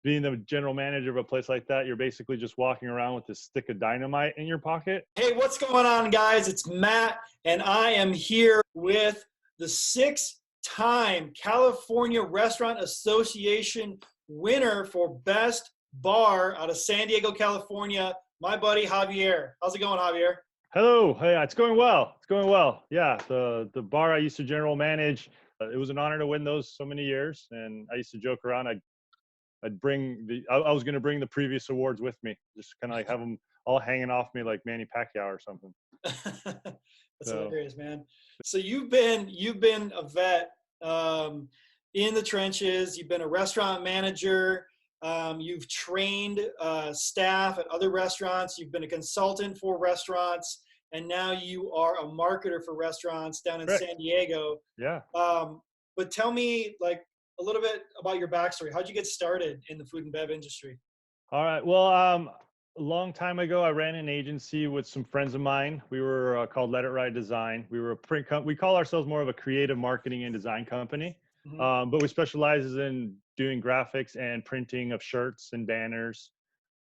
being the general manager of a place like that, you're basically just walking around with a stick of dynamite in your pocket. Hey, what's going on, guys? It's Matt, and I am here with the 6-time California Restaurant Association winner for Best Bar out of San Diego, California, my buddy Javier. How's it going, Javier? Hello. Hey, it's going well. It's going well. Yeah, the bar I used to general manage, it was an honor to win those so many years. And I used to joke around. I was going to bring the previous awards with me, just kind of like have them all hanging off me like Manny Pacquiao or something. That's hilarious, man. So you've been a vet in the trenches. You've been a restaurant manager. You've trained staff at other restaurants. You've been a consultant for restaurants, and now you are a marketer for restaurants down in San Diego. Yeah. But tell me, like, a little bit about your backstory. How'd you get started in the food and bev industry? All right. Well, a long time ago, I ran an agency with some friends of mine. We were called Let It Ride Design. We were a print we call ourselves more of a creative marketing and design company, but we specialize in doing graphics and printing of shirts and banners.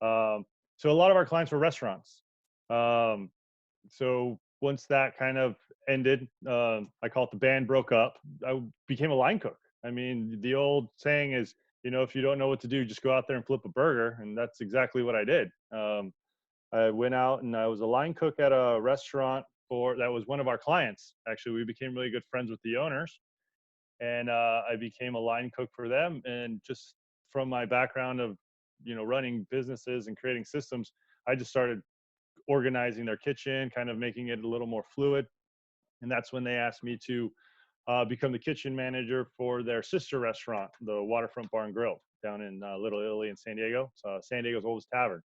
So a lot of our clients were restaurants. So once that kind of ended, I call it the band broke up. I became a line cook. I mean, the old saying is, if you don't know what to do, just go out there and flip a burger. And that's exactly what I did. I went out and I was a line cook at a restaurant that was one of our clients. Actually, we became really good friends with the owners. And I became a line cook for them. And just from my background of, running businesses and creating systems, I just started organizing their kitchen, kind of making it a little more fluid. And that's when they asked me to become the kitchen manager for their sister restaurant, the Waterfront Bar and Grill down in Little Italy in San Diego. It's San Diego's oldest tavern.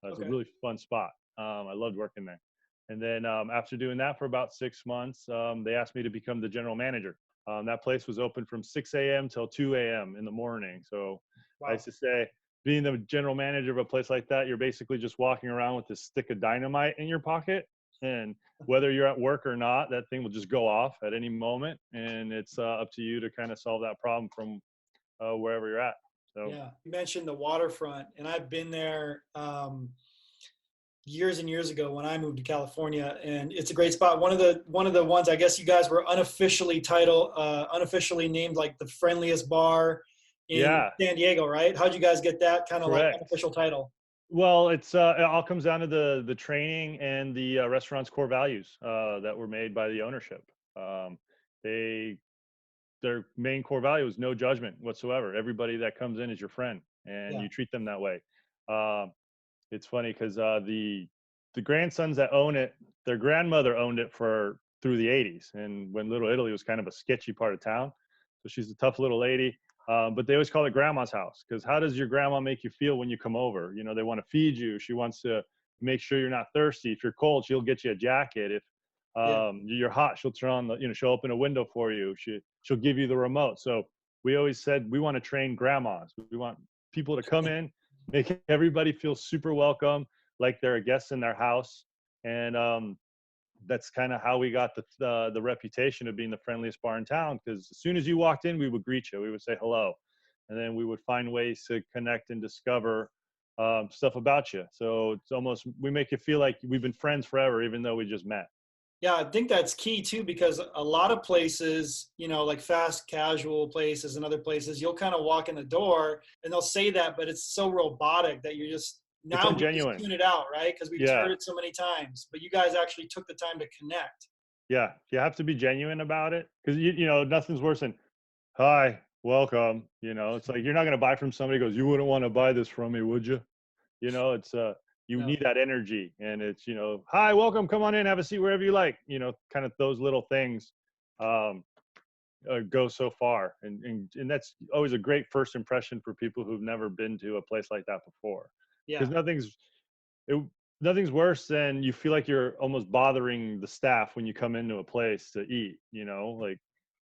It's a really fun spot. I loved working there. And then after doing that for about 6 months, they asked me to become the general manager. That place was open from 6 a.m. till 2 a.m. in the morning. So I used to say, being the general manager of a place like that, you're basically just walking around with a stick of dynamite in your pocket. And whether you're at work or not, that thing will just go off at any moment. And it's up to you to kind of solve that problem from wherever you're at. So yeah, you mentioned the waterfront, and I've been there years and years ago when I moved to California, and it's a great spot. One of the ones, I guess you guys were unofficially named like the friendliest bar in San Diego, right? How'd you guys get that kind of like unofficial title? Well, it all comes down to the training and the restaurant's core values that were made by the ownership. Their main core value is no judgment whatsoever. Everybody that comes in is your friend, and you treat them that way. It's funny because the grandsons that own it, their grandmother owned it through the 80s, and when Little Italy was kind of a sketchy part of town. So she's a tough little lady. But they always call it grandma's house, because how does your grandma make you feel when you come over? They want to feed you. She wants to make sure you're not thirsty. If you're cold, she'll get you a jacket. If you're hot, she'll turn on she'll open a window for you. She'll give you the remote. So we always said we want to train grandmas. We want people to come in, make everybody feel super welcome, like they're a guest in their house. And that's kind of how we got the reputation of being the friendliest bar in town, because as soon as you walked in, we would greet you. We would say hello, and then we would find ways to connect and discover stuff about you. So it's almost, we make you feel like we've been friends forever, even though we just met. Yeah, I think that's key too, because a lot of places, like fast casual places and other places, you'll kind of walk in the door and they'll say that, but it's so robotic that you're just, now we just tune it out, right? Because we've heard it so many times. But you guys actually took the time to connect. Yeah, you have to be genuine about it, because nothing's worse than, hi, welcome. It's like, you're not going to buy from somebody who goes, you wouldn't want to buy this from me, would you? It's you need that energy, and it's hi, welcome, come on in, have a seat wherever you like. Kind of those little things go so far, and that's always a great first impression for people who've never been to a place like that before. Because nothing's worse than you feel like you're almost bothering the staff when you come into a place to eat. Like,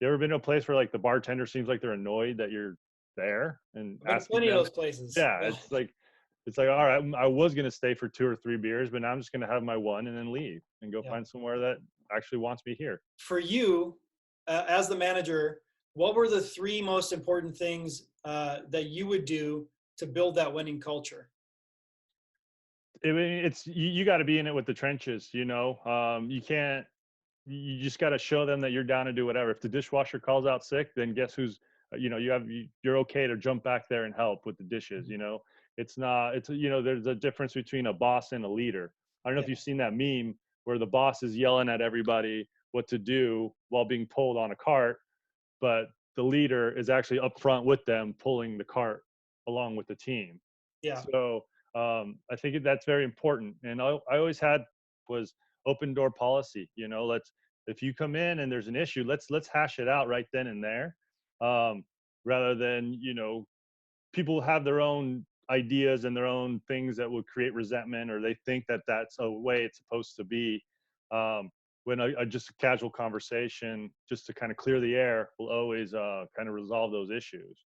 you ever been to a place where like the bartender seems like they're annoyed that you're there and asking plenty them? of those places. It's like all right, I was gonna stay for 2 or 3 beers, but now I'm just gonna have my one and then leave and go find somewhere that actually wants me here. For you, as the manager, what were the 3 most important things that you would do to build that winning culture? I mean, it's you got to be in it with the trenches. You can't. You just got to show them that you're down to do whatever. If the dishwasher calls out sick, then guess who's you're okay to jump back there and help with the dishes. Mhm. It's not. It's there's a difference between a boss and a leader. I don't know Yeah, if you've seen that meme where the boss is yelling at everybody what to do while being pulled on a cart, but the leader is actually up front with them pulling the cart along with the team. yeah, So I think that's very important. And I always had was open door policy. Let's if you come in and there's an issue, let's hash it out right then and there, rather than people have their own ideas and their own things that would create resentment, or they think that that's a way it's supposed to be. When just a casual conversation, just to kind of clear the air, will always kind of resolve those issues.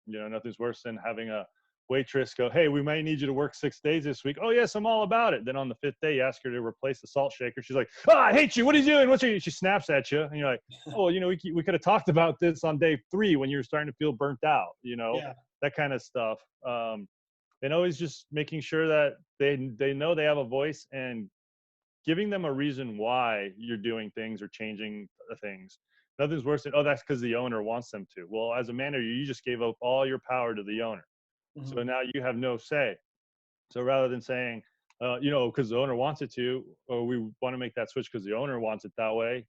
Nothing's worse than having a waitress go, "Hey, we might need you to work 6 days this week." "Oh yes, I'm all about it." Then on the fifth day, you ask her to replace the salt shaker. She's like, "Oh, I hate you. What are you doing?" She snaps at you, and you're like, "Oh, we could have talked about this on day 3 when you were starting to feel burnt out." yeah. That kind of stuff. And always just making sure that they know they have a voice, and giving them a reason why you're doing things or changing things. Nothing's worse than, "Oh, that's because the owner wants them to." Well, as a manager, you just gave up all your power to the owner. So Mhm. now you have no say. So rather than saying, because the owner wants it to, or we want to make that switch because the owner wants it that way,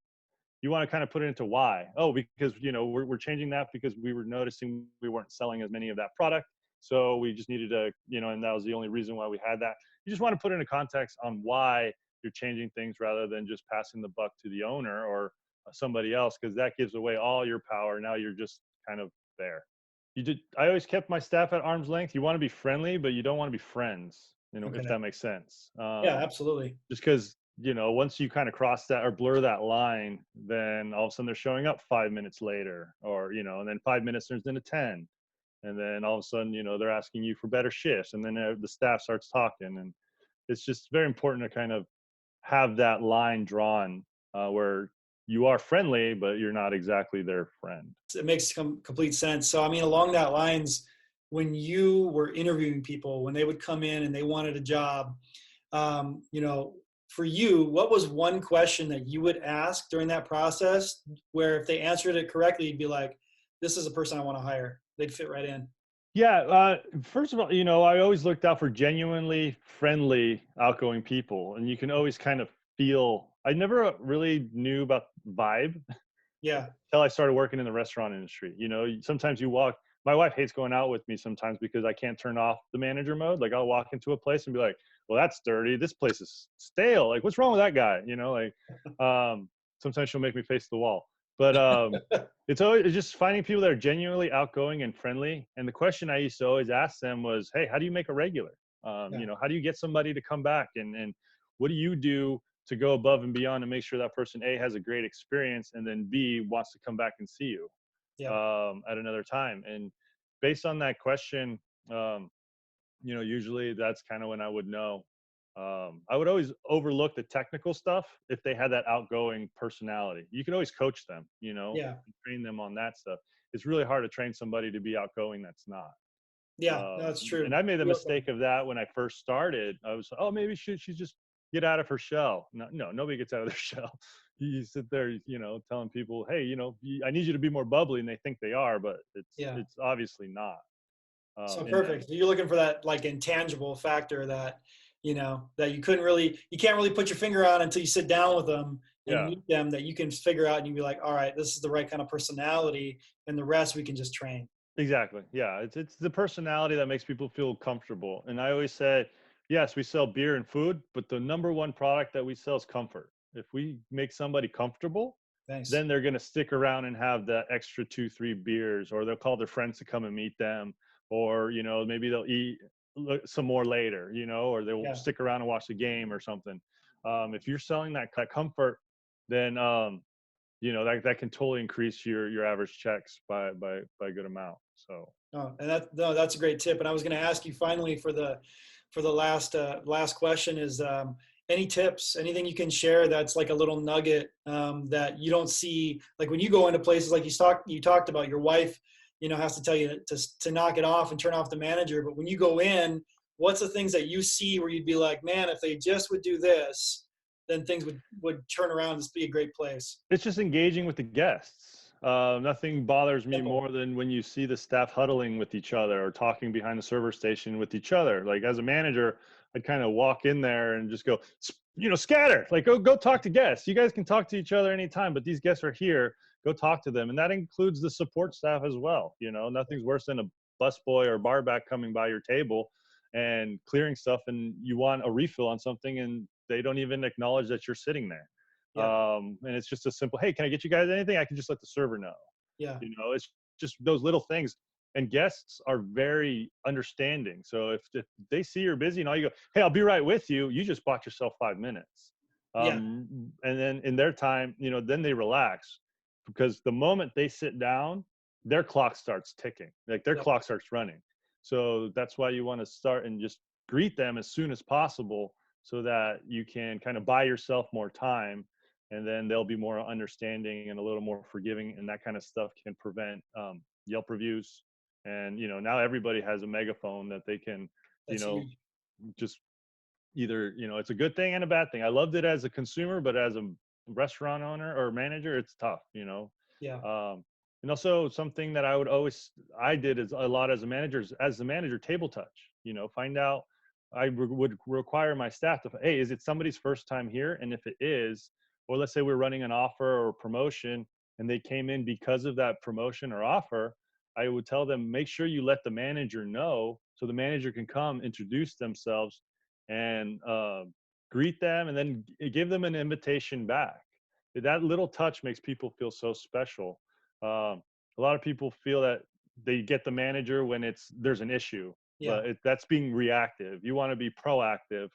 you want to kind of put it into why. Oh, because we're changing that because we were noticing we weren't selling as many of that product, so we just needed to, and that was the only reason why we had that. You just want to put it into context on why you're changing things, rather than just passing the buck to the owner or somebody else, because that gives away all your power. Now you're just kind of there. I always kept my staff at arm's length. You want to be friendly, but you don't want to be friends, if Okay. that makes sense. Yeah, absolutely. Just because once you kind of cross that or blur that line, then all of a sudden they're showing up 5 minutes later, or and then 5 minutes turns into 10, and then all of a sudden they're asking you for better shifts, and then the staff starts talking, and it's just very important to kind of have that line drawn, where you are friendly but you're not exactly their friend. It makes complete sense. So, I mean, along that lines, when you were interviewing people, when they would come in and they wanted a job, you know, for you, what was one question that you would ask during that process where if they answered it correctly, you'd be like, this is a person I want to hire. They'd fit right in. Yeah, first of all, I always looked out for genuinely friendly, outgoing people, and you can always kind of feel. I never really knew about vibe Yeah. until I started working in the restaurant industry. Sometimes you walk. My wife hates going out with me sometimes because I can't turn off the manager mode. Like, I'll walk into a place and be like, "Well, that's dirty. This place is stale. Like, what's wrong with that guy?" Sometimes she'll make me face the wall. But it's just finding people that are genuinely outgoing and friendly. And the question I used to always ask them was, "Hey, how do you make a regular? Yeah. How do you get somebody to come back? And what do you do to go above and beyond to make sure that person A has a great experience, and then B wants to come back and see you Yeah. at another time?" And based on that question, usually that's kind of when I would know. I would always overlook the technical stuff if they had that outgoing personality. You can always coach them, Yeah. and train them on that stuff. It's really hard to train somebody to be outgoing that's not. Yeah. No, that's And true. I made the mistake of that when I first started. I was, "Oh, maybe she just get out of her shell." No, no, nobody gets out of their shell. You sit there, telling people, "Hey, I need you to be more bubbly," and they think they are, but it's Yeah. it's obviously not. So And then perfect. So you're looking for that like intangible factor that, that you can't really put your finger on until you sit down with them and yeah, meet them, that you can figure out and you be like, all right, this is the right kind of personality, and the rest we can just train. exactly. Yeah, it's the personality that makes people feel comfortable. And I always say, yes, we sell beer and food, but the number one product that we sell is comfort. If we make somebody comfortable, Thanks. then they're going to stick around and have the extra 2, 3 beers, or they'll call their friends to come and meet them, or maybe they'll eat some more later, or they'll Yeah. stick around and watch the game or something. If you're selling that comfort, then that can totally increase your average checks by a good amount. So Oh, and no, that's a great tip. And I was going to ask you finally for the last question is, any tips, anything you can share that's like a little nugget, that you don't see, like when you go into places like you talked about your wife, has to tell you to knock it off and turn off the manager. But when you go in, what's the things that you see where you'd be like, man, if they just would do this, then things would turn around and be a great place. It's just engaging with the guests. Nothing bothers me Simple. more than when you see the staff huddling with each other or talking behind the server station with each other. Like as a manager, I'd kind of walk in there and just go, scatter. Like go talk to guests. You guys can talk to each other anytime, but these guests are here. Go talk to them, and that includes the support staff as well. Nothing's worse than a busboy or barback coming by your table and clearing stuff, and you want a refill on something, and they don't even acknowledge that you're sitting there. Yeah. And it's just a simple, hey, can I get you guys anything? I can just let the server know. Yeah. It's just those little things. And guests are very understanding. So if they see you're busy and all you go, hey, I'll be right with you, you just bought yourself 5 minutes. Yeah. And then in their time, then they relax, because the moment they sit down, their clock starts ticking, like their clock starts running. So that's why you want to start and just greet them as soon as possible, so that you can kind of buy yourself more time, and then they'll be more understanding and a little more forgiving, and that kind of stuff can prevent Yelp reviews. And now everybody has a megaphone that they can That's huge. just either it's a good thing and a bad thing. I loved it as a consumer, but as a restaurant owner or manager, it's tough. Yeah. And also something that I did is a lot as a manager, table touch. Find out. Would require my staff to, hey, is it somebody's first time here? And if it is, or let's say we're running an offer or a promotion and they came in because of that promotion or offer, I would tell them, make sure you let the manager know, so the manager can come introduce themselves and greet them, and then give them an invitation back. That little touch makes people feel so special. A lot of people feel that they get the manager when there's an issue, Yeah. but that's being reactive. You want to be proactive.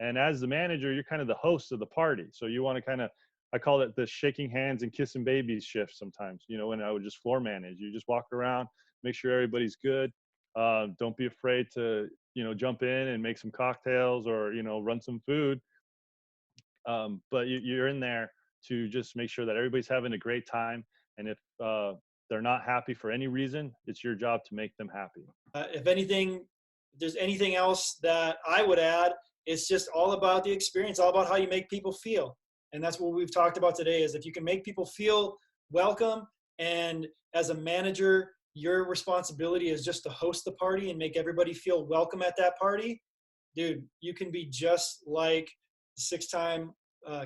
And as the manager, you're kind of the host of the party. So you want to kind of, I call it the shaking hands and kissing babies shift sometimes, when I would just floor manage. You just walk around, make sure everybody's good. Don't be afraid to, jump in and make some cocktails or, run some food. But you're in there to just make sure that everybody's having a great time. And if they're not happy for any reason, it's your job to make them happy. If there's anything else that I would add, it's just all about the experience, all about how you make people feel. And that's what we've talked about today, is if you can make people feel welcome, and as a manager, your responsibility is just to host the party and make everybody feel welcome at that party, dude, you can be just like the 6-time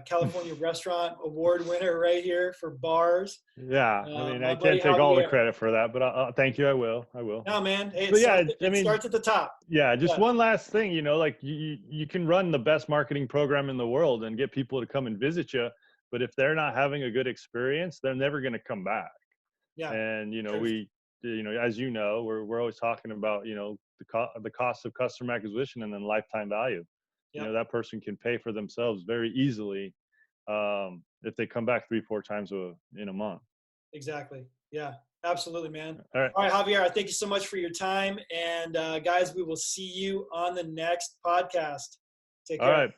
California Restaurant Award winner right here for bars. Yeah, I mean, My I buddy can't take all the Javier. credit for that, but thank you. I will. No, man. Hey, But yeah, I it mean, starts at the top. yeah, just Yeah. one last thing, like you can run the best marketing program in the world and get people to come and visit you, but if they're not having a good experience, they're never going to come back. Yeah. And Truth. as we're always talking about the cost of customer acquisition and then lifetime value. Yep. That person can pay for themselves very easily if they come back 3-4 times in a month. Exactly. Yeah, absolutely, man. All right. All right, Javier, I thank you so much for your time. And guys, we will see you on the next podcast. Take care. All right.